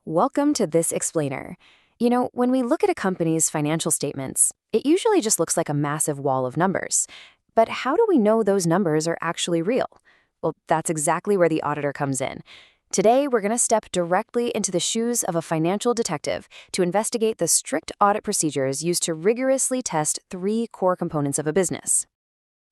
Welcome to This Explainer. When we look at a company's financial statements, it usually just looks like a massive wall of numbers. But how do we know those numbers are actually real? Well, that's exactly where the auditor comes in. Today, we're going to step directly into the shoes of a financial detective to investigate the strict audit procedures used to rigorously test three core components of a business.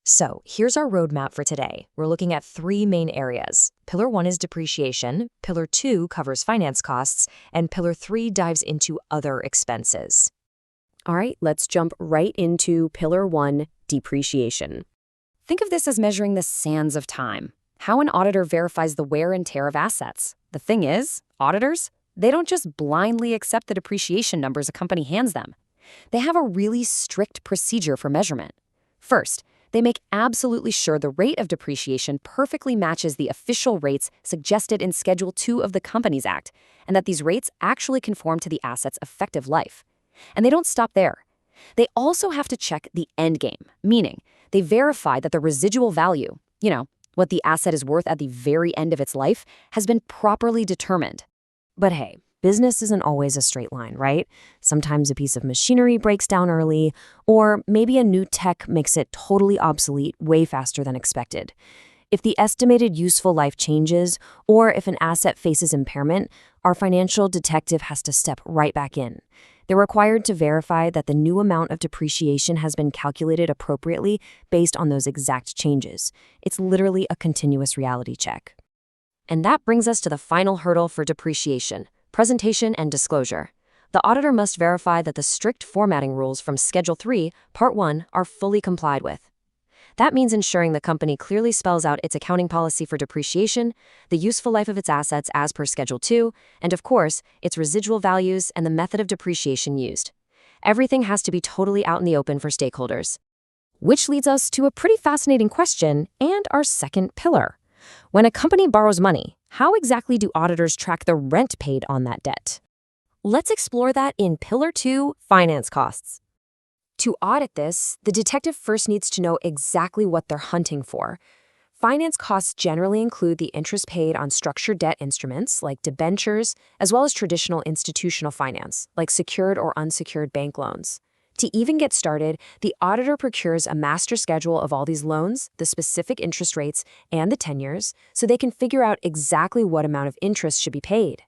So here's our roadmap for today. We're looking at three main areas. Pillar 1 is depreciation, Pillar 2 covers finance costs, and Pillar 3 dives into other expenses. All right, let's jump right into Pillar 1, depreciation. Think of this as measuring the sands of time, how an auditor verifies the wear and tear of assets. The thing is, auditors, they don't just blindly accept the depreciation numbers a company hands them. They have a really strict procedure for measurement. First, they make absolutely sure the rate of depreciation perfectly matches the official rates suggested in Schedule 2 of the Companies Act, and that these rates actually conform to the asset's effective life. And they don't stop there. They also have to check the end game, meaning they verify that the residual value, what the asset is worth at the very end of its life, has been properly determined. But hey, business isn't always a straight line, right? Sometimes a piece of machinery breaks down early, or maybe a new tech makes it totally obsolete way faster than expected. If the estimated useful life changes, or if an asset faces impairment, our financial detective has to step right back in. They're required to verify that the new amount of depreciation has been calculated appropriately based on those exact changes. It's literally a continuous reality check. And that brings us to the final hurdle for depreciation: presentation and disclosure. The auditor must verify that the strict formatting rules from Schedule 3, Part 1 are fully complied with. That means ensuring the company clearly spells out its accounting policy for depreciation, the useful life of its assets as per Schedule 2, and of course, its residual values and the method of depreciation used. Everything has to be totally out in the open for stakeholders. Which leads us to a pretty fascinating question and our second pillar. When a company borrows money, how exactly do auditors track the rent paid on that debt? Let's explore that in Pillar 2, finance costs. To audit this, the detective first needs to know exactly what they're hunting for. Finance costs generally include the interest paid on structured debt instruments like debentures, as well as traditional institutional finance, like secured or unsecured bank loans. To even get started, the auditor procures a master schedule of all these loans, the specific interest rates, and the tenures, so they can figure out exactly what amount of interest should be paid.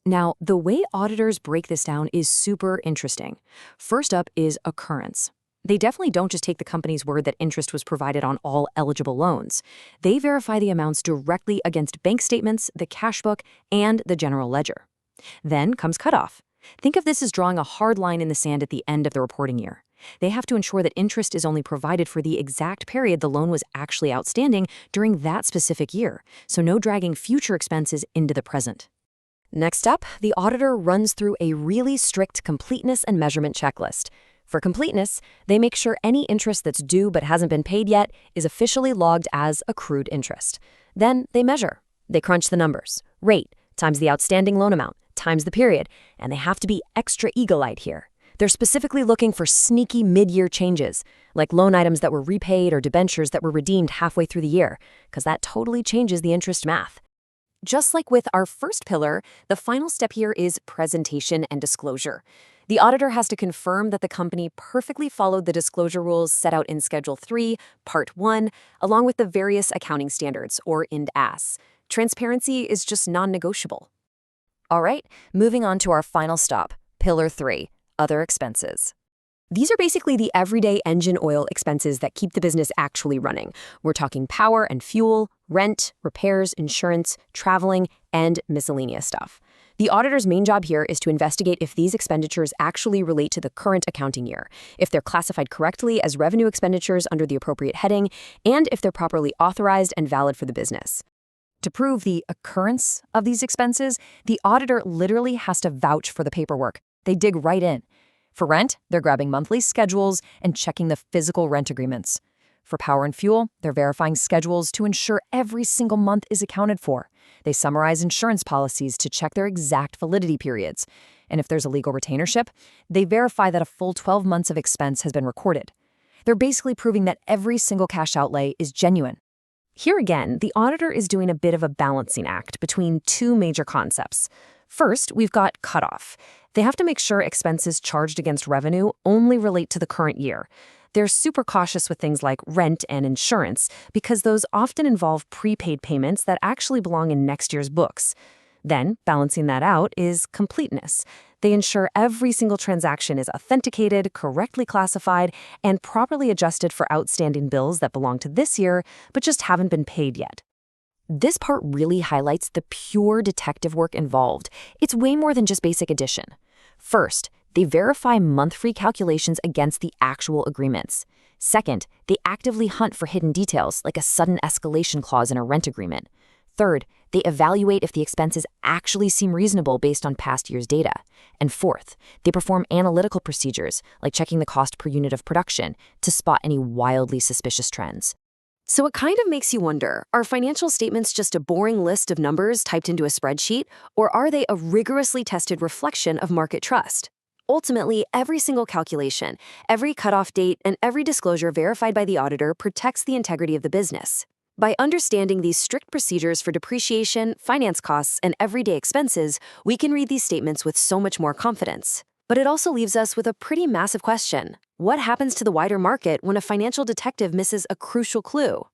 Now, the way auditors break this down is super interesting. First up is occurrence. They definitely don't just take the company's word that interest was provided on all eligible loans. They verify the amounts directly against bank statements, the cash book, and the general ledger. Then comes cutoff. Think of this as drawing a hard line in the sand at the end of the reporting year. They have to ensure that interest is only provided for the exact period the loan was actually outstanding during that specific year, so no dragging future expenses into the present. Next up, the auditor runs through a really strict completeness and measurement checklist. For completeness, they make sure any interest that's due but hasn't been paid yet is officially logged as accrued interest. Then they measure. They crunch the numbers: rate times the outstanding loan amount times the period, and they have to be extra eagle-eyed here. They're specifically looking for sneaky mid-year changes, like loan items that were repaid or debentures that were redeemed halfway through the year, because that totally changes the interest math. Just like with our first pillar, the final step here is presentation and disclosure. The auditor has to confirm that the company perfectly followed the disclosure rules set out in Schedule 3, Part 1, along with the various accounting standards, or IND-AS. Transparency is just non-negotiable. All right, moving on to our final stop, Pillar 3, other expenses. These are basically the everyday engine oil expenses that keep the business actually running. We're talking power and fuel, rent, repairs, insurance, traveling, and miscellaneous stuff. The auditor's main job here is to investigate if these expenditures actually relate to the current accounting year, if they're classified correctly as revenue expenditures under the appropriate heading, and if they're properly authorized and valid for the business. To prove the occurrence of these expenses, the auditor literally has to vouch for the paperwork. They dig right in. For rent, they're grabbing monthly schedules and checking the physical rent agreements. For power and fuel, they're verifying schedules to ensure every single month is accounted for. They summarize insurance policies to check their exact validity periods. And if there's a legal retainership, they verify that a full 12 months of expense has been recorded. They're basically proving that every single cash outlay is genuine. Here again, the auditor is doing a bit of a balancing act between two major concepts. First, we've got cutoff. They have to make sure expenses charged against revenue only relate to the current year. They're super cautious with things like rent and insurance because those often involve prepaid payments that actually belong in next year's books. Then, balancing that out is completeness. They ensure every single transaction is authenticated, correctly classified, and properly adjusted for outstanding bills that belong to this year but just haven't been paid yet. This part really highlights the pure detective work involved. It's way more than just basic addition. First, they verify month-free calculations against the actual agreements. Second, they actively hunt for hidden details, like a sudden escalation clause in a rent agreement. Third, they evaluate if the expenses actually seem reasonable based on past year's data. And fourth, they perform analytical procedures, like checking the cost per unit of production, to spot any wildly suspicious trends. So it kind of makes you wonder, are financial statements just a boring list of numbers typed into a spreadsheet, or are they a rigorously tested reflection of market trust? Ultimately, every single calculation, every cutoff date, and every disclosure verified by the auditor protects the integrity of the business. By understanding these strict procedures for depreciation, finance costs, and everyday expenses, we can read these statements with so much more confidence. But it also leaves us with a pretty massive question. What happens to the wider market when a financial detective misses a crucial clue?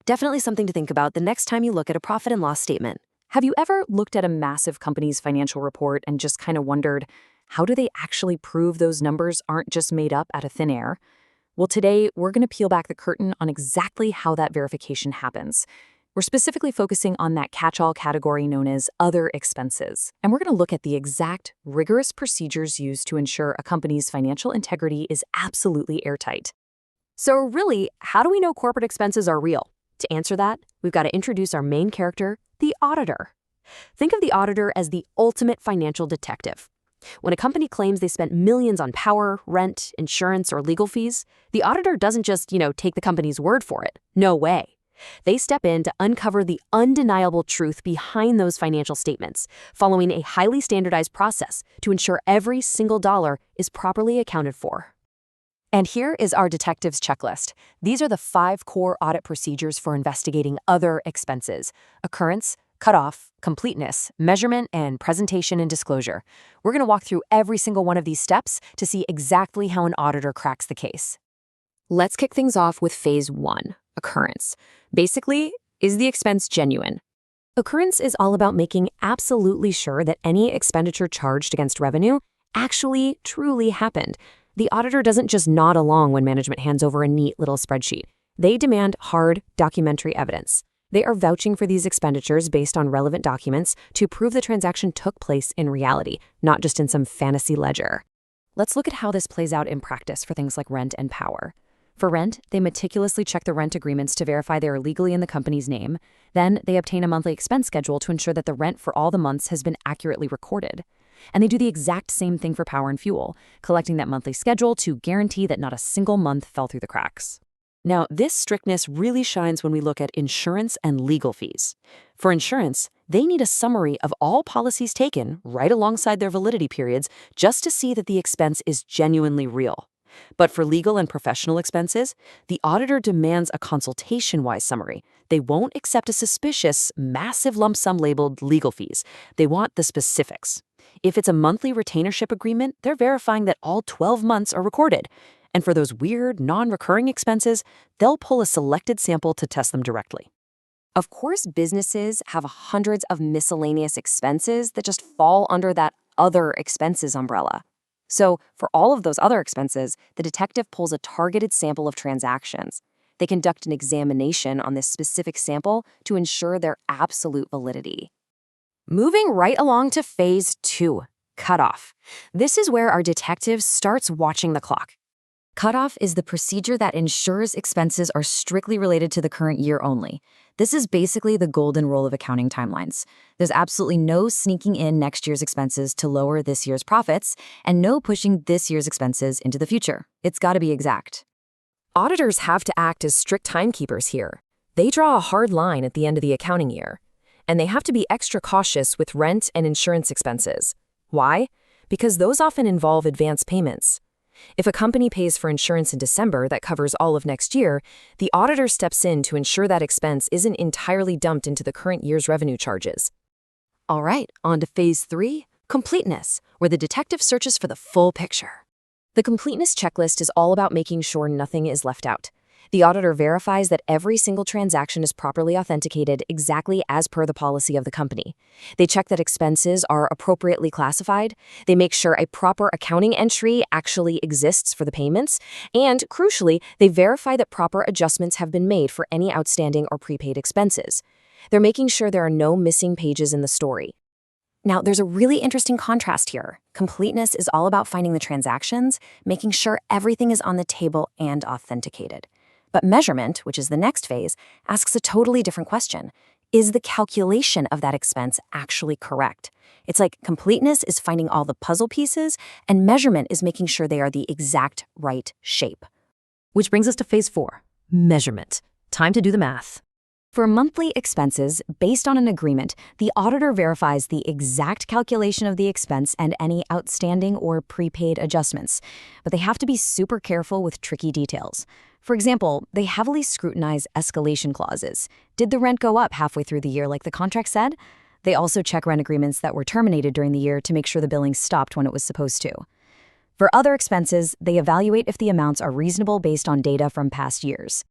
Definitely something to think about the next time you look at a profit and loss statement. Have you ever looked at a massive company's financial report and just kind of wondered, how do they actually prove those numbers aren't just made up out of thin air? Well, today, we're going to peel back the curtain on exactly how that verification happens. We're specifically focusing on that catch-all category known as other expenses. And we're going to look at the exact, rigorous procedures used to ensure a company's financial integrity is absolutely airtight. So really, how do we know corporate expenses are real? To answer that, we've got to introduce our main character, the auditor. Think of the auditor as the ultimate financial detective. When a company claims they spent millions on power, rent, insurance, or legal fees, the auditor doesn't just, take the company's word for it. No way. They step in to uncover the undeniable truth behind those financial statements, following a highly standardized process to ensure every single dollar is properly accounted for. And here is our detective's checklist. These are the 5 core audit procedures for investigating other expenses: occurrence, cutoff, completeness, measurement, and presentation and disclosure. We're going to walk through every single one of these steps to see exactly how an auditor cracks the case. Let's kick things off with phase 1, occurrence. Basically, is the expense genuine? Occurrence is all about making absolutely sure that any expenditure charged against revenue actually, truly happened. The auditor doesn't just nod along when management hands over a neat little spreadsheet. They demand hard, documentary evidence. They are vouching for these expenditures based on relevant documents to prove the transaction took place in reality, not just in some fantasy ledger. Let's look at how this plays out in practice for things like rent and power. For rent, they meticulously check the rent agreements to verify they are legally in the company's name. Then they obtain a monthly expense schedule to ensure that the rent for all the months has been accurately recorded. And they do the exact same thing for power and fuel, collecting that monthly schedule to guarantee that not a single month fell through the cracks. Now, this strictness really shines when we look at insurance and legal fees. For insurance, they need a summary of all policies taken right alongside their validity periods just to see that the expense is genuinely real. But for legal and professional expenses, the auditor demands a consultation-wise summary. They won't accept a suspicious, massive lump sum labeled legal fees. They want the specifics. If it's a monthly retainership agreement, they're verifying that all 12 months are recorded. And for those weird, non-recurring expenses, they'll pull a selected sample to test them directly. Of course, businesses have hundreds of miscellaneous expenses that just fall under that other expenses umbrella. So for all of those other expenses, the detective pulls a targeted sample of transactions. They conduct an examination on this specific sample to ensure their absolute validity. Moving right along to phase 2, cutoff. This is where our detective starts watching the clock. Cutoff is the procedure that ensures expenses are strictly related to the current year only. This is basically the golden rule of accounting timelines. There's absolutely no sneaking in next year's expenses to lower this year's profits, and no pushing this year's expenses into the future. It's got to be exact. Auditors have to act as strict timekeepers here. They draw a hard line at the end of the accounting year. And they have to be extra cautious with rent and insurance expenses. Why? Because those often involve advance payments. If a company pays for insurance in December that covers all of next year, the auditor steps in to ensure that expense isn't entirely dumped into the current year's revenue charges. All right, on to phase 3, Completeness, where the detective searches for the full picture. The completeness checklist is all about making sure nothing is left out. The auditor verifies that every single transaction is properly authenticated exactly as per the policy of the company. They check that expenses are appropriately classified. They make sure a proper accounting entry actually exists for the payments. And, crucially, they verify that proper adjustments have been made for any outstanding or prepaid expenses. They're making sure there are no missing pages in the story. Now, there's a really interesting contrast here. Completeness is all about finding the transactions, making sure everything is on the table and authenticated. But measurement, which is the next phase, asks a totally different question. Is the calculation of that expense actually correct? It's like completeness is finding all the puzzle pieces, and measurement is making sure they are the exact right shape. Which brings us to phase 4, measurement. Time to do the math. For monthly expenses, based on an agreement, the auditor verifies the exact calculation of the expense and any outstanding or prepaid adjustments. But they have to be super careful with tricky details. For example, they heavily scrutinize escalation clauses. Did the rent go up halfway through the year like the contract said? They also check rent agreements that were terminated during the year to make sure the billing stopped when it was supposed to. For other expenses, they evaluate if the amounts are reasonable based on data from past years.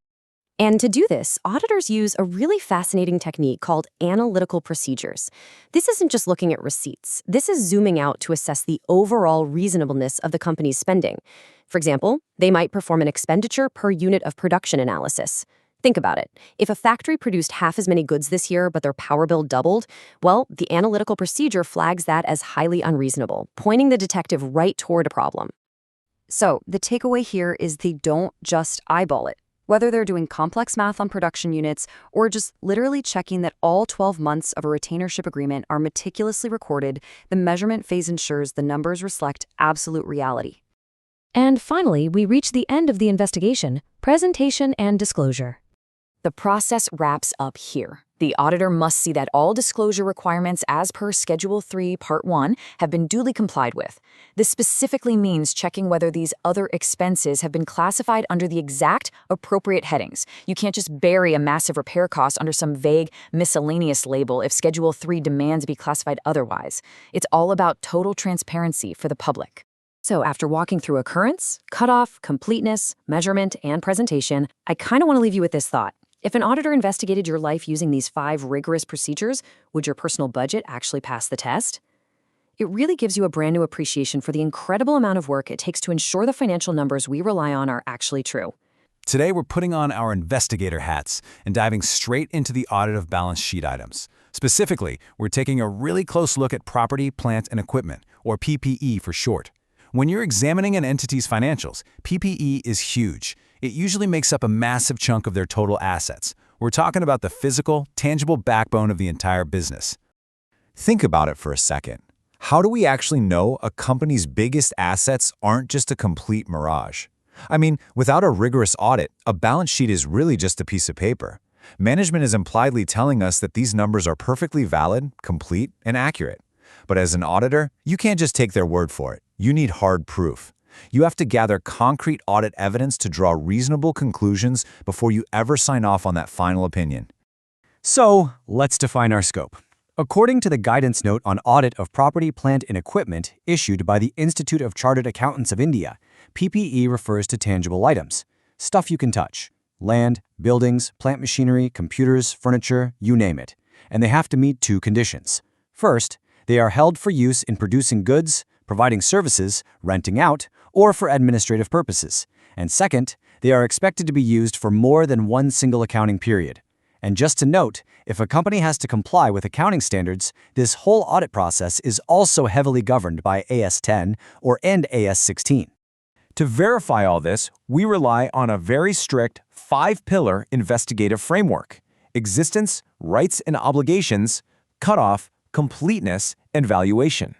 And to do this, auditors use a really fascinating technique called analytical procedures. This isn't just looking at receipts. This is zooming out to assess the overall reasonableness of the company's spending. For example, they might perform an expenditure per unit of production analysis. Think about it. If a factory produced half as many goods this year, but their power bill doubled, well, the analytical procedure flags that as highly unreasonable, pointing the detective right toward a problem. So, the takeaway here is they don't just eyeball it. Whether they're doing complex math on production units or just literally checking that all 12 months of a retainership agreement are meticulously recorded, the measurement phase ensures the numbers reflect absolute reality. And finally, we reach the end of the investigation, presentation and disclosure. The process wraps up here. The auditor must see that all disclosure requirements as per Schedule 3, Part 1 have been duly complied with. This specifically means checking whether these other expenses have been classified under the exact appropriate headings. You can't just bury a massive repair cost under some vague miscellaneous label if Schedule 3 demands be classified otherwise. It's all about total transparency for the public. So after walking through occurrence, cutoff, completeness, measurement, and presentation, I kind of want to leave you with this thought. If an auditor investigated your life using these 5 rigorous procedures, would your personal budget actually pass the test? It really gives you a brand new appreciation for the incredible amount of work it takes to ensure the financial numbers we rely on are actually true. Today, we're putting on our investigator hats and diving straight into the audit of balance sheet items. Specifically, we're taking a really close look at property, plant, and equipment, or PPE for short. When you're examining an entity's financials, PPE is huge. It usually makes up a massive chunk of their total assets. We're talking about the physical, tangible backbone of the entire business. Think about it for a second. How do we actually know a company's biggest assets aren't just a complete mirage? I mean, without a rigorous audit, a balance sheet is really just a piece of paper. Management is impliedly telling us that these numbers are perfectly valid, complete, and accurate. But as an auditor, you can't just take their word for it. You need hard proof. You have to gather concrete audit evidence to draw reasonable conclusions before you ever sign off on that final opinion. So, let's define our scope. According to the Guidance Note on Audit of Property, Plant, and Equipment issued by the Institute of Chartered Accountants of India, PPE refers to tangible items, stuff you can touch, land, buildings, plant machinery, computers, furniture, you name it. And they have to meet 2 conditions. First, they are held for use in producing goods, providing services, renting out, or for administrative purposes. And second, they are expected to be used for more than one single accounting period. And just to note, if a company has to comply with accounting standards, this whole audit process is also heavily governed by AS 10 and AS 16. To verify all this, we rely on a very strict 5-pillar investigative framework: existence, rights and obligations, cutoff, completeness, and valuation.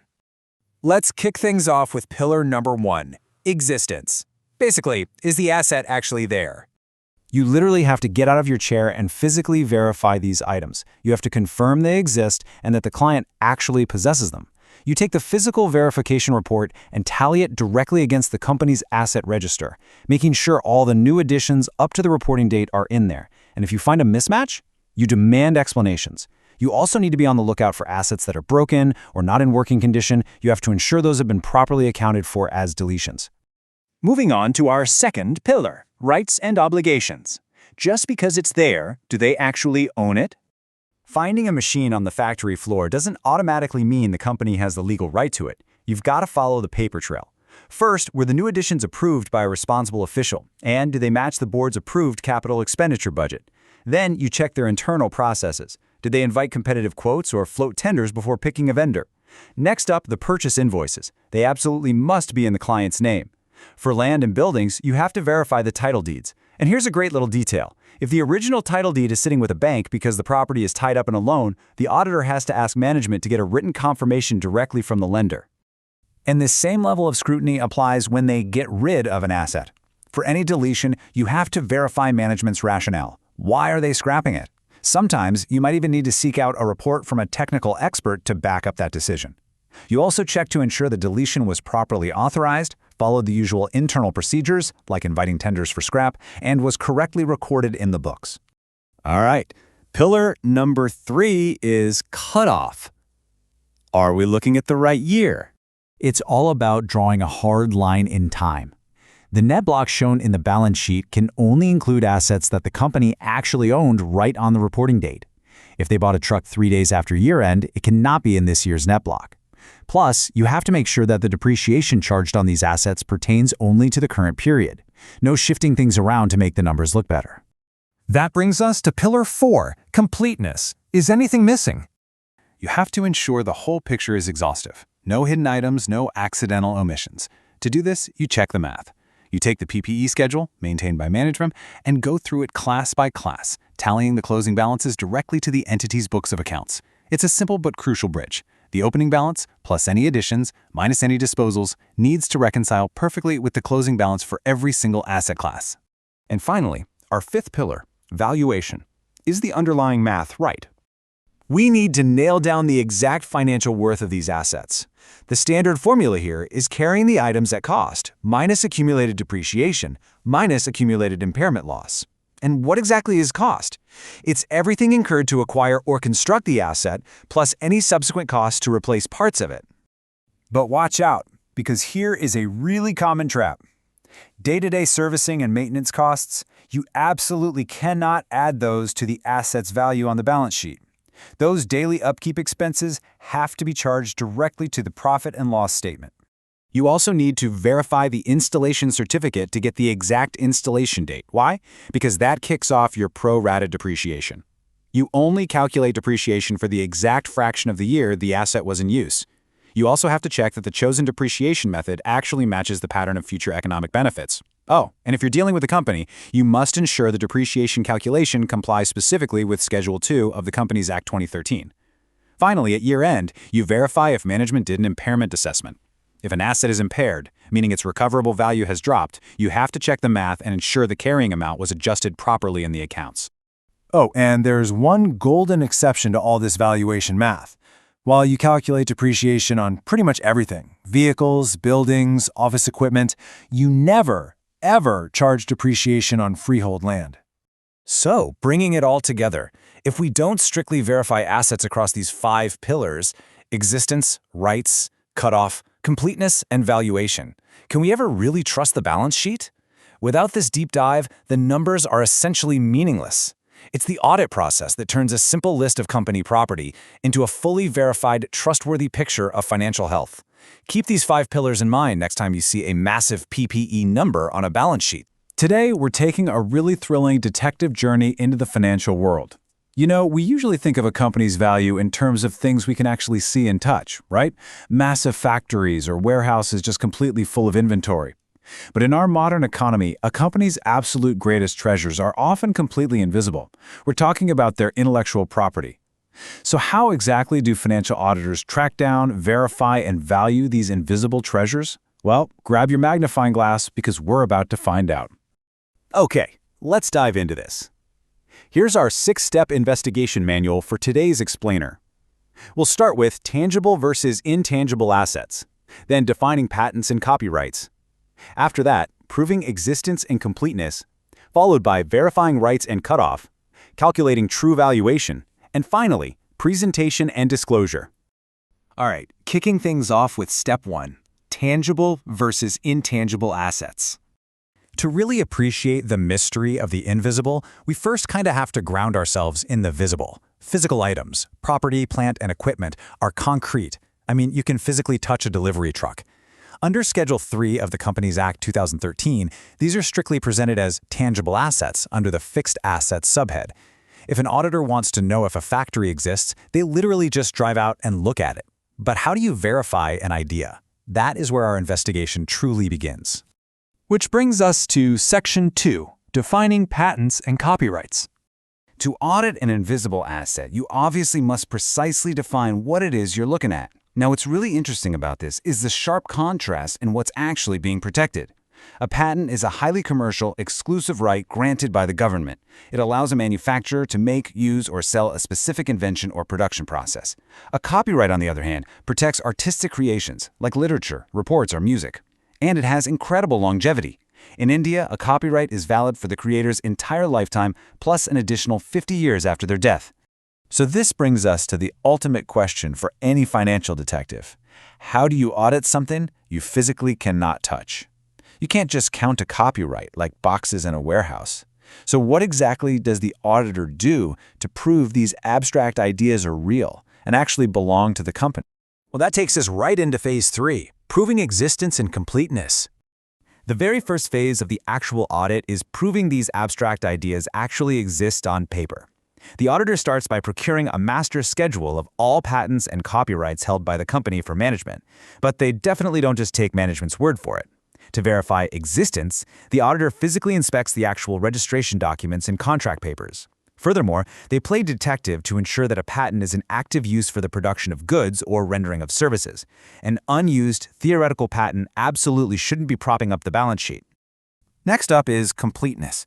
Let's kick things off with pillar number 1, existence. Basically, is the asset actually there? You literally have to get out of your chair and physically verify these items. You have to confirm they exist and that the client actually possesses them. You take the physical verification report and tally it directly against the company's asset register, making sure all the new additions up to the reporting date are in there. And if you find a mismatch, you demand explanations. You also need to be on the lookout for assets that are broken or not in working condition. You have to ensure those have been properly accounted for as deletions. Moving on to our second pillar, rights and obligations. Just because it's there, do they actually own it? Finding a machine on the factory floor doesn't automatically mean the company has the legal right to it. You've got to follow the paper trail. First, were the new additions approved by a responsible official? And do they match the board's approved capital expenditure budget? Then you check their internal processes. Did they invite competitive quotes or float tenders before picking a vendor? Next up, the purchase invoices. They absolutely must be in the client's name. For land and buildings, you have to verify the title deeds. And here's a great little detail. If the original title deed is sitting with a bank because the property is tied up in a loan, the auditor has to ask management to get a written confirmation directly from the lender. And this same level of scrutiny applies when they get rid of an asset. For any deletion, you have to verify management's rationale. Why are they scrapping it? Sometimes you might even need to seek out a report from a technical expert to back up that decision. You also check to ensure the deletion was properly authorized, followed the usual internal procedures, like inviting tenders for scrap, and was correctly recorded in the books. All right, pillar number 3 is cutoff. Are we looking at the right year? It's all about drawing a hard line in time. The net block shown in the balance sheet can only include assets that the company actually owned right on the reporting date. If they bought a truck 3 days after year-end, it cannot be in this year's net block. Plus, you have to make sure that the depreciation charged on these assets pertains only to the current period. No shifting things around to make the numbers look better. That brings us to pillar 4, completeness. Is anything missing? You have to ensure the whole picture is exhaustive. No hidden items, no accidental omissions. To do this, you check the math. You take the PPE schedule, maintained by management, and go through it class by class, tallying the closing balances directly to the entity's books of accounts. It's a simple but crucial bridge. The opening balance, plus any additions, minus any disposals, needs to reconcile perfectly with the closing balance for every single asset class. And finally, our 5th pillar, valuation. Is the underlying math right? We need to nail down the exact financial worth of these assets. The standard formula here is carrying the items at cost, minus accumulated depreciation, minus accumulated impairment loss. And what exactly is cost? It's everything incurred to acquire or construct the asset, plus any subsequent costs to replace parts of it. But watch out, because here is a really common trap. Day-to-day servicing and maintenance costs, you absolutely cannot add those to the asset's value on the balance sheet. Those daily upkeep expenses have to be charged directly to the profit and loss statement. You also need to verify the installation certificate to get the exact installation date. Why? Because that kicks off your pro-rata depreciation. You only calculate depreciation for the exact fraction of the year the asset was in use. You also have to check that the chosen depreciation method actually matches the pattern of future economic benefits. Oh, and if you're dealing with a company, you must ensure the depreciation calculation complies specifically with Schedule 2 of the Companies Act 2013. Finally, at year-end, you verify if management did an impairment assessment. If an asset is impaired, meaning its recoverable value has dropped, you have to check the math and ensure the carrying amount was adjusted properly in the accounts. Oh, and there's one golden exception to all this valuation math. While you calculate depreciation on pretty much everything, vehicles, buildings, office equipment, you never, ever charge depreciation on freehold land. So, bringing it all together, if we don't strictly verify assets across these 5 pillars, existence, rights, cutoff, completeness, and valuation, can we ever really trust the balance sheet? Without this deep dive, the numbers are essentially meaningless. It's the audit process that turns a simple list of company property into a fully verified, trustworthy picture of financial health. Keep these 5 pillars in mind next time you see a massive PPE number on a balance sheet. Today, we're taking a really thrilling detective journey into the financial world. You know, we usually think of a company's value in terms of things we can actually see and touch, right? Massive factories or warehouses just completely full of inventory. But in our modern economy, a company's absolute greatest treasures are often completely invisible. We're talking about their intellectual property. So how exactly do financial auditors track down, verify, and value these invisible treasures? Well, grab your magnifying glass because we're about to find out. Okay, let's dive into this. Here's our 6-step investigation manual for today's explainer. We'll start with tangible versus intangible assets, then defining patents and copyrights. After that, proving existence and completeness, followed by verifying rights and cutoff, calculating true valuation, and finally, Presentation and disclosure. All right, kicking things off with step 1, tangible versus intangible assets. To really appreciate the mystery of the invisible, we first kind of have to ground ourselves in the visible. Physical items, property, plant, and equipment are concrete. I mean, you can physically touch a delivery truck. Under Schedule 3 of the Companies Act 2013, these are strictly presented as tangible assets under the Fixed Assets subhead. If an auditor wants to know if a factory exists, they literally just drive out and look at it. But how do you verify an idea? That is where our investigation truly begins. Which brings us to Section 2, defining patents and copyrights. To audit an invisible asset, you obviously must precisely define what it is you're looking at. Now, what's really interesting about this is the sharp contrast in what's actually being protected. A patent is a highly commercial, exclusive right granted by the government. It allows a manufacturer to make, use, or sell a specific invention or production process. A copyright, on the other hand, protects artistic creations, like literature, reports, or music. And it has incredible longevity. In India, a copyright is valid for the creator's entire lifetime, plus an additional 50 years after their death. So this brings us to the ultimate question for any financial detective. How do you audit something you physically cannot touch? You can't just count a copyright like boxes in a warehouse. So what exactly does the auditor do to prove these abstract ideas are real and actually belong to the company? Well, that takes us right into Phase 3, proving existence and completeness. The very first phase of the actual audit is proving these abstract ideas actually exist on paper. The auditor starts by procuring a master schedule of all patents and copyrights held by the company for management, but they definitely don't just take management's word for it. To verify existence, the auditor physically inspects the actual registration documents and contract papers. Furthermore, they play detective to ensure that a patent is in active use for the production of goods or rendering of services. An unused, theoretical patent absolutely shouldn't be propping up the balance sheet. Next up is completeness.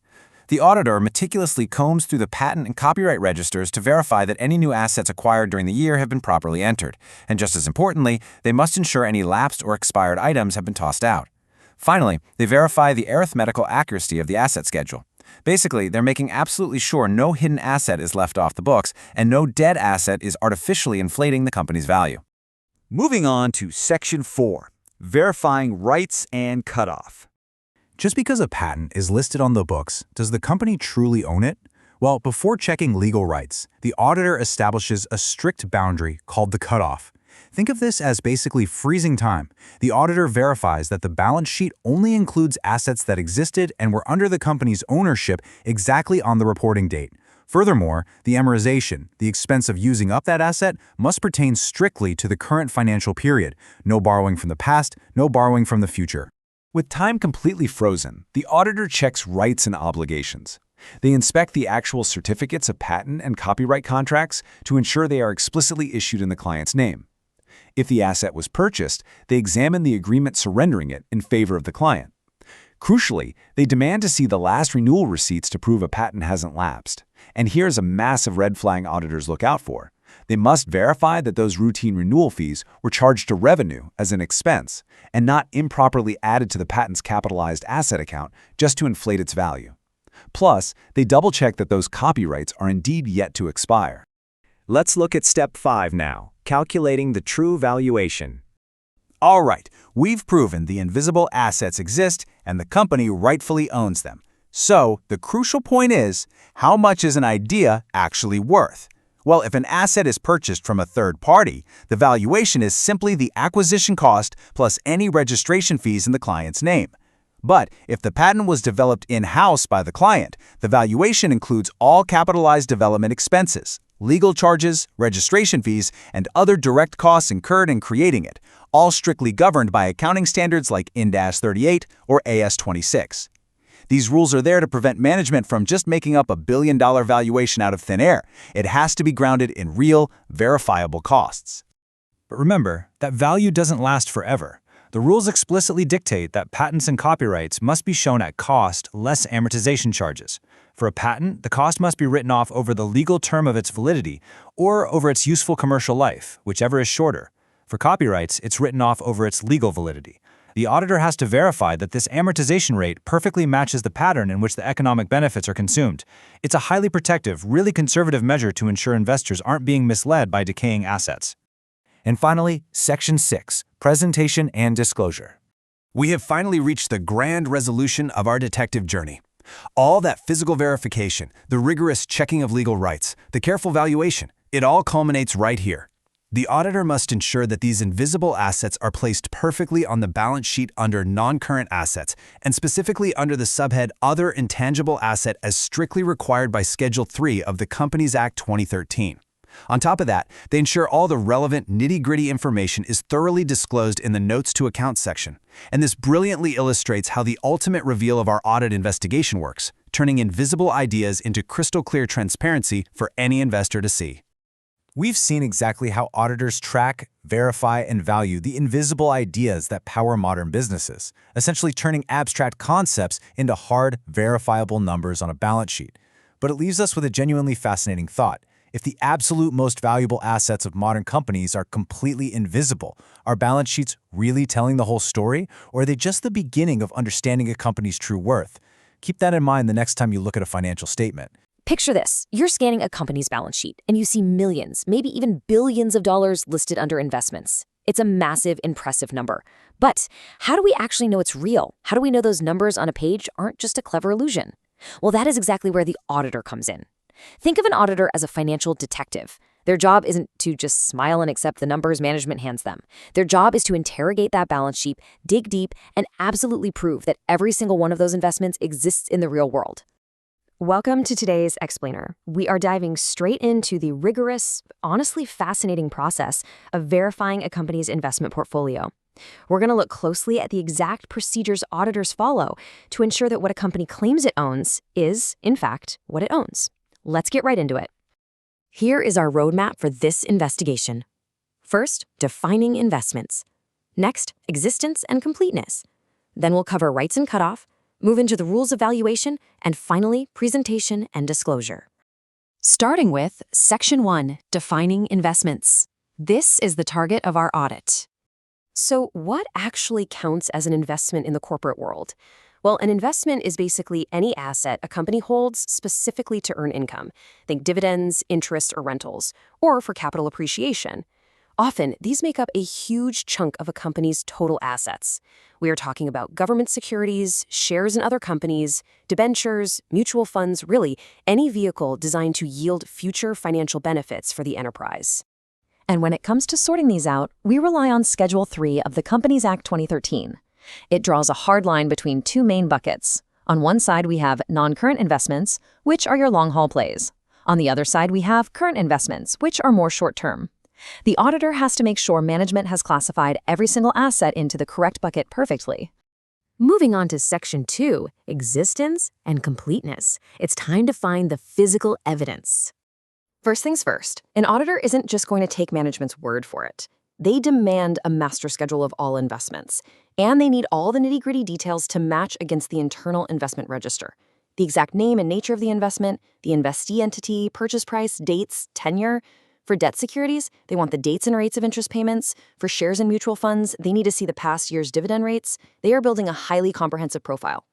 The auditor meticulously combs through the patent and copyright registers to verify that any new assets acquired during the year have been properly entered. And just as importantly, they must ensure any lapsed or expired items have been tossed out. Finally, they verify the arithmetical accuracy of the asset schedule. Basically, they're making absolutely sure no hidden asset is left off the books and no dead asset is artificially inflating the company's value. Moving on to Section 4, verifying rights and cutoff. Just because a patent is listed on the books, does the company truly own it? Well, before checking legal rights, the auditor establishes a strict boundary called the cutoff. Think of this as basically freezing time. The auditor verifies that the balance sheet only includes assets that existed and were under the company's ownership exactly on the reporting date. Furthermore, the amortization, the expense of using up that asset, must pertain strictly to the current financial period. No borrowing from the past, no borrowing from the future. With time completely frozen, the auditor checks rights and obligations. They inspect the actual certificates of patent and copyright contracts to ensure they are explicitly issued in the client's name. If the asset was purchased, they examine the agreement surrendering it in favor of the client. Crucially, they demand to see the last renewal receipts to prove a patent hasn't lapsed. And here's a massive red flag auditors look out for. They must verify that those routine renewal fees were charged to revenue as an expense and not improperly added to the patent's capitalized asset account just to inflate its value. Plus, they double-check that those copyrights are indeed yet to expire. Let's look at Step 5 now, calculating the true valuation. All right, we've proven the invisible assets exist and the company rightfully owns them. So, the crucial point is, how much is an idea actually worth? Well, if an asset is purchased from a third party, the valuation is simply the acquisition cost plus any registration fees in the client's name. But if the patent was developed in-house by the client, the valuation includes all capitalized development expenses, legal charges, registration fees, and other direct costs incurred in creating it, all strictly governed by accounting standards like IND-38 or AS-26. These rules are there to prevent management from just making up a billion-dollar valuation out of thin air. It has to be grounded in real, verifiable costs. But remember, that value doesn't last forever. The rules explicitly dictate that patents and copyrights must be shown at cost less amortization charges. For a patent, the cost must be written off over the legal term of its validity or over its useful commercial life, whichever is shorter. For copyrights, it's written off over its legal validity. The auditor has to verify that this amortization rate perfectly matches the pattern in which the economic benefits are consumed. It's a highly protective, really conservative measure to ensure investors aren't being misled by decaying assets. And finally, Section 6, Presentation and Disclosure. We have finally reached the grand resolution of our detective journey. All that physical verification, the rigorous checking of legal rights, the careful valuation, it all culminates right here. The auditor must ensure that these invisible assets are placed perfectly on the balance sheet under non-current assets, and specifically under the subhead Other Intangible Asset as strictly required by Schedule 3 of the Companies Act 2013. On top of that, they ensure all the relevant nitty-gritty information is thoroughly disclosed in the Notes to Accounts section. And this brilliantly illustrates how the ultimate reveal of our audit investigation works, turning invisible ideas into crystal-clear transparency for any investor to see. We've seen exactly how auditors track, verify, and value the invisible ideas that power modern businesses, essentially turning abstract concepts into hard, verifiable numbers on a balance sheet. But it leaves us with a genuinely fascinating thought. If the absolute most valuable assets of modern companies are completely invisible, are balance sheets really telling the whole story, or are they just the beginning of understanding a company's true worth? Keep that in mind the next time you look at a financial statement. Picture this. You're scanning a company's balance sheet, and you see millions, maybe even billions of dollars listed under investments. It's a massive, impressive number. But how do we actually know it's real? How do we know those numbers on a page aren't just a clever illusion? Well, that is exactly where the auditor comes in. Think of an auditor as a financial detective. Their job isn't to just smile and accept the numbers management hands them. Their job is to interrogate that balance sheet, dig deep, and absolutely prove that every single one of those investments exists in the real world. Welcome to today's Explainer. We are diving straight into the rigorous, honestly fascinating process of verifying a company's investment portfolio. We're going to look closely at the exact procedures auditors follow to ensure that what a company claims it owns is, in fact, what it owns. Let's get right into it. Here is our roadmap for this investigation. First, defining investments. Next, existence and completeness. Then we'll cover rights and cutoff, move into the rules of valuation, and finally, presentation and disclosure. Starting with Section 1, defining investments. This is the target of our audit. So what actually counts as an investment in the corporate world? Well, an investment is basically any asset a company holds specifically to earn income. Think dividends, interest, or rentals, or for capital appreciation. Often, these make up a huge chunk of a company's total assets. We are talking about government securities, shares in other companies, debentures, mutual funds, really any vehicle designed to yield future financial benefits for the enterprise. And when it comes to sorting these out, we rely on Schedule 3 of the Companies Act 2013. It draws a hard line between two main buckets. On one side, we have non-current investments, which are your long-haul plays. On the other side, we have current investments, which are more short-term. The auditor has to make sure management has classified every single asset into the correct bucket perfectly. Moving on to Section 2, existence and completeness. It's time to find the physical evidence. First things first, an auditor isn't just going to take management's word for it. They demand a master schedule of all investments, and they need all the nitty-gritty details to match against the internal investment register. The exact name and nature of the investment, the investee entity, purchase price, dates, tenure. For debt securities, they want the dates and rates of interest payments. For shares and mutual funds, they need to see the past year's dividend rates. They are building a highly comprehensive profile.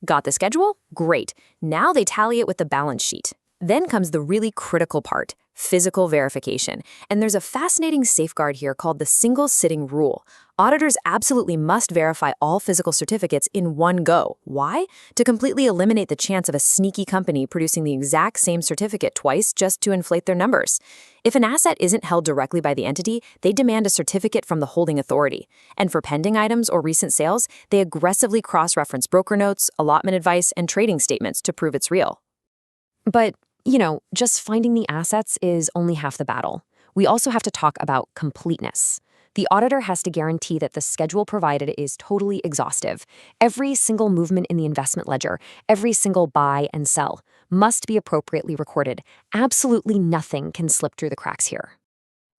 Got the schedule? Great. Now they tally it with the balance sheet. Then comes the really critical part, physical verification. And there's a fascinating safeguard here called the single sitting rule. Auditors absolutely must verify all physical certificates in one go. Why? To completely eliminate the chance of a sneaky company producing the exact same certificate twice just to inflate their numbers. If an asset isn't held directly by the entity, they demand a certificate from the holding authority. And for pending items or recent sales, they aggressively cross-reference broker notes, allotment advice, and trading statements to prove it's real. But just finding the assets is only half the battle. We also have to talk about completeness. The auditor has to guarantee that the schedule provided is totally exhaustive. Every single movement in the investment ledger, every single buy and sell, must be appropriately recorded. Absolutely nothing can slip through the cracks here.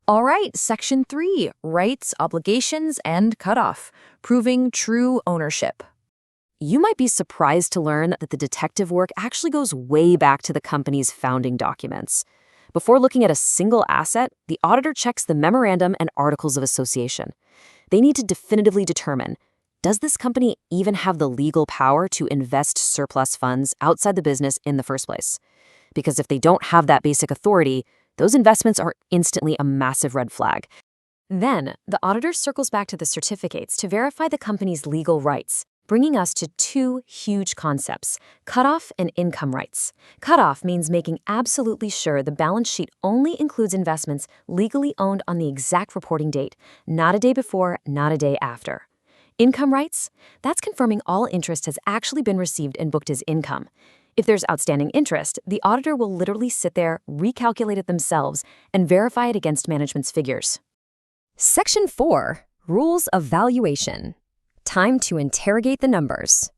All right, Section 3, rights, obligations, and cutoff, proving true ownership. You might be surprised to learn that the detective work actually goes way back to the company's founding documents. Before looking at a single asset, the auditor checks the memorandum and articles of association. They need to definitively determine, Does this company even have the legal power to invest surplus funds outside the business in the first place? Because if they don't have that basic authority, those investments are instantly a massive red flag. Then, the auditor circles back to the certificates to verify the company's legal rights, bringing us to two huge concepts: cutoff and income rights. Cutoff means making absolutely sure the balance sheet only includes investments legally owned on the exact reporting date, not a day before, not a day after. Income rights? That's confirming all interest has actually been received and booked as income. If there's outstanding interest, the auditor will literally sit there, recalculate it themselves, and verify it against management's figures. Section 4. Rules of Valuation. Time to interrogate the numbers.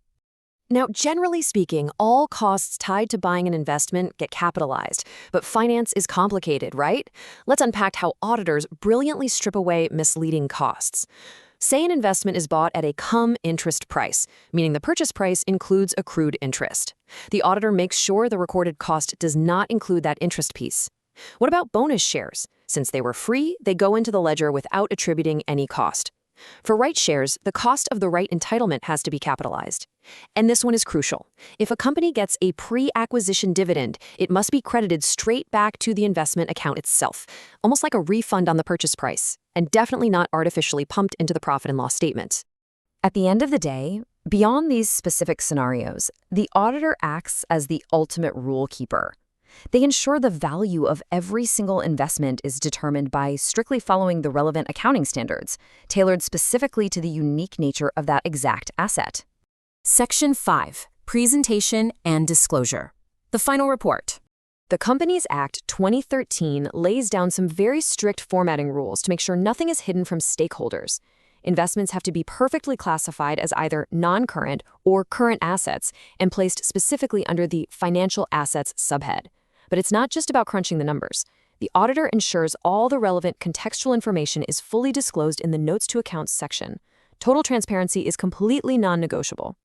Now, generally speaking, all costs tied to buying an investment get capitalized, but finance is complicated, right? Let's unpack how auditors brilliantly strip away misleading costs. Say an investment is bought at a come-interest price, meaning the purchase price includes accrued interest. The auditor makes sure the recorded cost does not include that interest piece. What about bonus shares? Since they were free, they go into the ledger without attributing any cost. For right shares, the cost of the right entitlement has to be capitalized. And this one is crucial. If a company gets a pre-acquisition dividend, it must be credited straight back to the investment account itself, almost like a refund on the purchase price, and definitely not artificially pumped into the profit and loss statement. At the end of the day, beyond these specific scenarios, the auditor acts as the ultimate rule keeper. They ensure the value of every single investment is determined by strictly following the relevant accounting standards, tailored specifically to the unique nature of that exact asset. Section 5. Presentation and Disclosure. The final report. The Companies Act 2013 lays down some very strict formatting rules to make sure nothing is hidden from stakeholders. Investments have to be perfectly classified as either non-current or current assets and placed specifically under the Financial Assets subhead. But it's not just about crunching the numbers. The auditor ensures all the relevant contextual information is fully disclosed in the Notes to Accounts section. Total transparency is completely non-negotiable.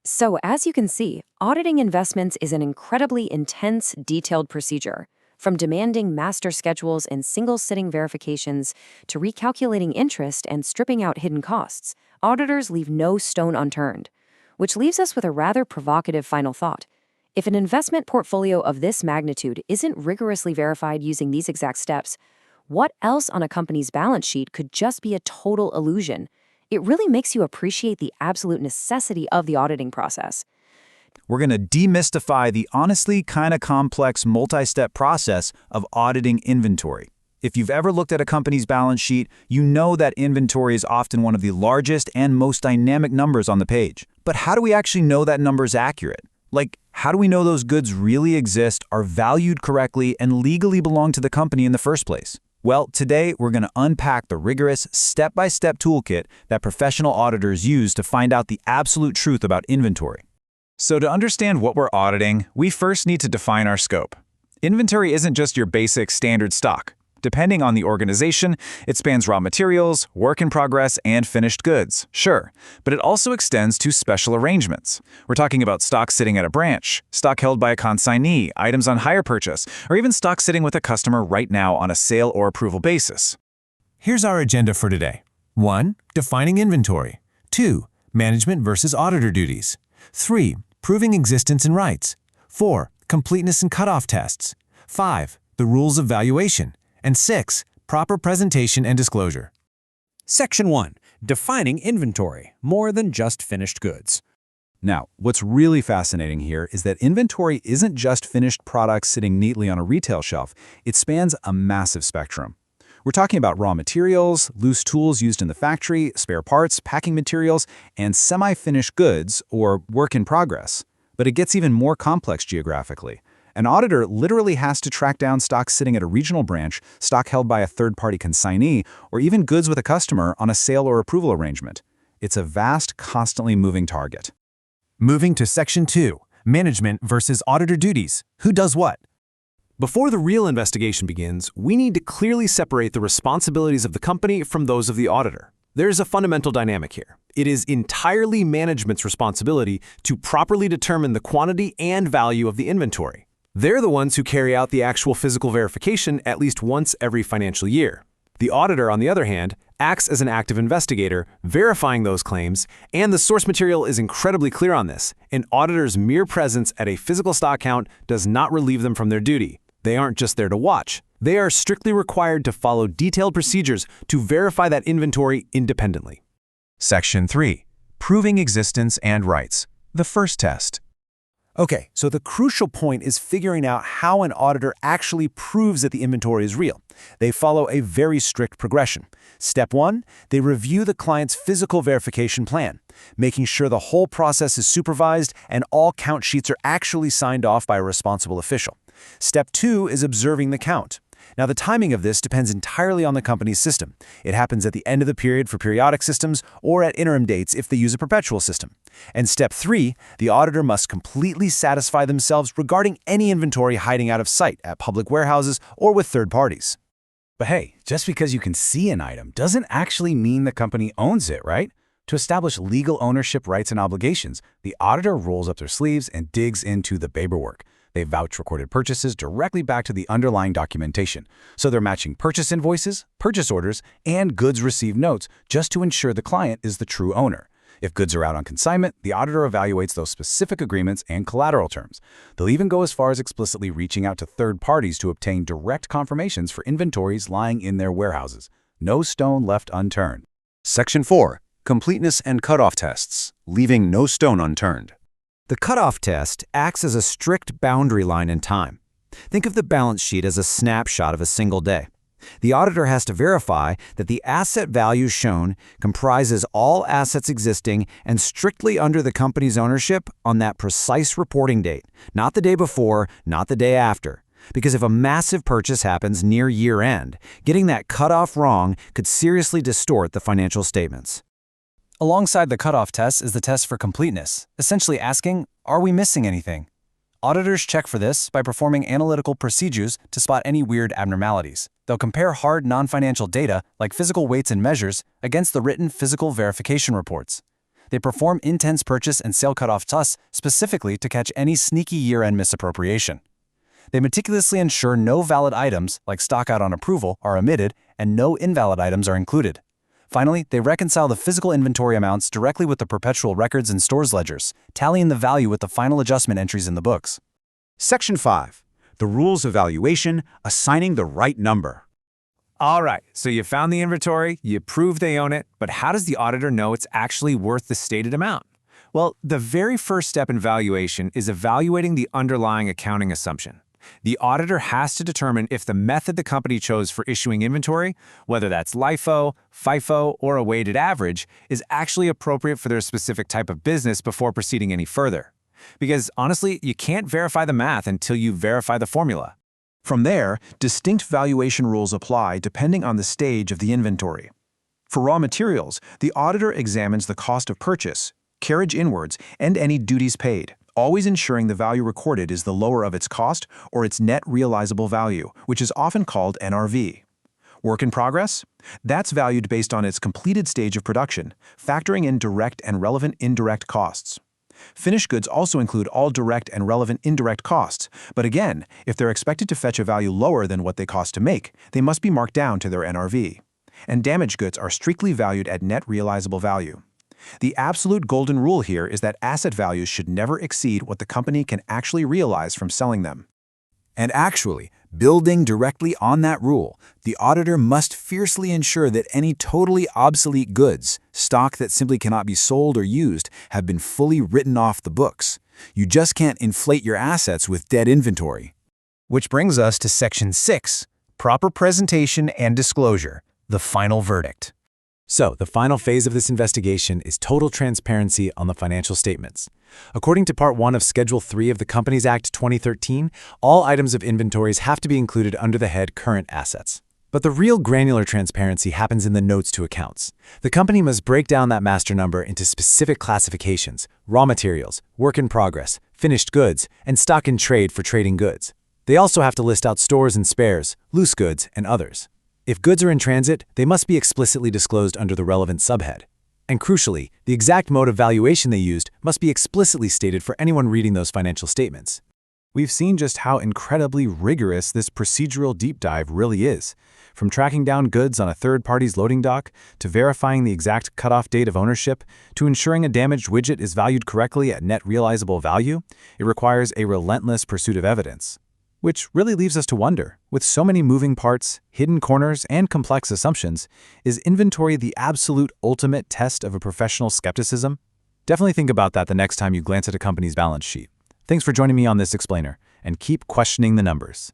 So, as you can see, auditing investments is an incredibly intense, detailed procedure. From demanding master schedules and single-sitting verifications to recalculating interest and stripping out hidden costs, auditors leave no stone unturned. Which leaves us with a rather provocative final thought. If an investment portfolio of this magnitude isn't rigorously verified using these exact steps, what else on a company's balance sheet could just be a total illusion? It really makes you appreciate the absolute necessity of the auditing process. We're going to demystify the honestly kind of complex multi-step process of auditing inventory. If you've ever looked at a company's balance sheet, you know that inventory is often one of the largest and most dynamic numbers on the page. But how do we actually know that number is accurate? Like, how do we know those goods really exist, are valued correctly, and legally belong to the company in the first place? Well, today we're going to unpack the rigorous, step-by-step toolkit that professional auditors use to find out the absolute truth about inventory. So to understand what we're auditing, we first need to define our scope. Inventory isn't just your basic standard stock. Depending on the organization, it spans raw materials, work in progress, and finished goods, sure, but it also extends to special arrangements. We're talking about stock sitting at a branch, stock held by a consignee, items on hire purchase, or even stock sitting with a customer right now on a sale or approval basis. Here's our agenda for today. 1. Defining inventory. 2. Management versus auditor duties. 3. Proving existence and rights. 4. Completeness and cutoff tests. 5. The rules of valuation. And 6. Proper presentation and disclosure. Section 1. Defining inventory, more than just finished goods. Now, what's really fascinating here is that inventory isn't just finished products sitting neatly on a retail shelf. It spans a massive spectrum. We're talking about raw materials, loose tools used in the factory, spare parts, packing materials, and semi-finished goods, or work in progress. But it gets even more complex geographically. An auditor literally has to track down stock sitting at a regional branch, stock held by a third-party consignee, or even goods with a customer on a sale or approval arrangement. It's a vast, constantly moving target. Moving to Section 2. Management versus auditor duties. Who does what? Before the real investigation begins, we need to clearly separate the responsibilities of the company from those of the auditor. There's a fundamental dynamic here. It is entirely management's responsibility to properly determine the quantity and value of the inventory. They're the ones who carry out the actual physical verification at least once every financial year. The auditor, on the other hand, acts as an active investigator, verifying those claims, and the source material is incredibly clear on this. An auditor's mere presence at a physical stock count does not relieve them from their duty. They aren't just there to watch. They are strictly required to follow detailed procedures to verify that inventory independently. Section 3. Proving existence and rights. The first test. Okay, so the crucial point is figuring out how an auditor actually proves that the inventory is real. They follow a very strict progression. Step 1, they review the client's physical verification plan, making sure the whole process is supervised and all count sheets are actually signed off by a responsible official. Step 2 is observing the count. Now, the timing of this depends entirely on the company's system. It happens at the end of the period for periodic systems or at interim dates if they use a perpetual system. And step 3, the auditor must completely satisfy themselves regarding any inventory hiding out of sight at public warehouses or with third parties. But hey, just because you can see an item doesn't actually mean the company owns it, right? To establish legal ownership rights and obligations, the auditor rolls up their sleeves and digs into the paperwork. They vouch recorded purchases directly back to the underlying documentation. So they're matching purchase invoices, purchase orders, and goods received notes just to ensure the client is the true owner. If goods are out on consignment, the auditor evaluates those specific agreements and collateral terms. They'll even go as far as explicitly reaching out to third parties to obtain direct confirmations for inventories lying in their warehouses. No stone left unturned. Section 4. Completeness and cutoff tests, leaving no stone unturned. The cutoff test acts as a strict boundary line in time. Think of the balance sheet as a snapshot of a single day. The auditor has to verify that the asset value shown comprises all assets existing and strictly under the company's ownership on that precise reporting date, not the day before, not the day after. Because if a massive purchase happens near year-end, getting that cutoff wrong could seriously distort the financial statements. Alongside the cutoff test is the test for completeness, essentially asking, are we missing anything? Auditors check for this by performing analytical procedures to spot any weird abnormalities. They'll compare hard non-financial data, like physical weights and measures, against the written physical verification reports. They perform intense purchase and sale cutoff tests specifically to catch any sneaky year-end misappropriation. They meticulously ensure no valid items, like stock out on approval, are omitted, and no invalid items are included. Finally, they reconcile the physical inventory amounts directly with the perpetual records and stores ledgers, tallying the value with the final adjustment entries in the books. Section 5. The rules of valuation, assigning the right number. All right, so you found the inventory, you prove they own it, but how does the auditor know it's actually worth the stated amount? Well, the very first step in valuation is evaluating the underlying accounting assumption. The auditor has to determine if the method the company chose for issuing inventory, whether that's LIFO, FIFO, or a weighted average, is actually appropriate for their specific type of business before proceeding any further. Because honestly, you can't verify the math until you verify the formula. From there, distinct valuation rules apply depending on the stage of the inventory. For raw materials, the auditor examines the cost of purchase, carriage inwards, and any duties paid, always ensuring the value recorded is the lower of its cost or its net realizable value, which is often called NRV. Work in progress? That's valued based on its completed stage of production, factoring in direct and relevant indirect costs. Finished goods also include all direct and relevant indirect costs, but again, if they're expected to fetch a value lower than what they cost to make, they must be marked down to their NRV. And damaged goods are strictly valued at net realizable value. The absolute golden rule here is that asset values should never exceed what the company can actually realize from selling them. And actually, building directly on that rule, the auditor must fiercely ensure that any totally obsolete goods, stock that simply cannot be sold or used, have been fully written off the books. You just can't inflate your assets with dead inventory. Which brings us to Section 6, Proper Presentation and Disclosure, the final verdict. So, the final phase of this investigation is total transparency on the financial statements. According to Part 1 of Schedule 3 of the Companies Act 2013, all items of inventories have to be included under the head Current Assets. But the real granular transparency happens in the notes to accounts. The company must break down that master number into specific classifications: raw materials, work in progress, finished goods, and stock in trade for trading goods. They also have to list out stores and spares, loose goods, and others. If goods are in transit, they must be explicitly disclosed under the relevant subhead. And crucially, the exact mode of valuation they used must be explicitly stated for anyone reading those financial statements. We've seen just how incredibly rigorous this procedural deep dive really is. From tracking down goods on a third party's loading dock, to verifying the exact cutoff date of ownership, to ensuring a damaged widget is valued correctly at net realizable value, it requires a relentless pursuit of evidence. Which really leaves us to wonder, with so many moving parts, hidden corners, and complex assumptions, is inventory the absolute ultimate test of a professional skepticism? Definitely think about that the next time you glance at a company's balance sheet. Thanks for joining me on this explainer, and keep questioning the numbers.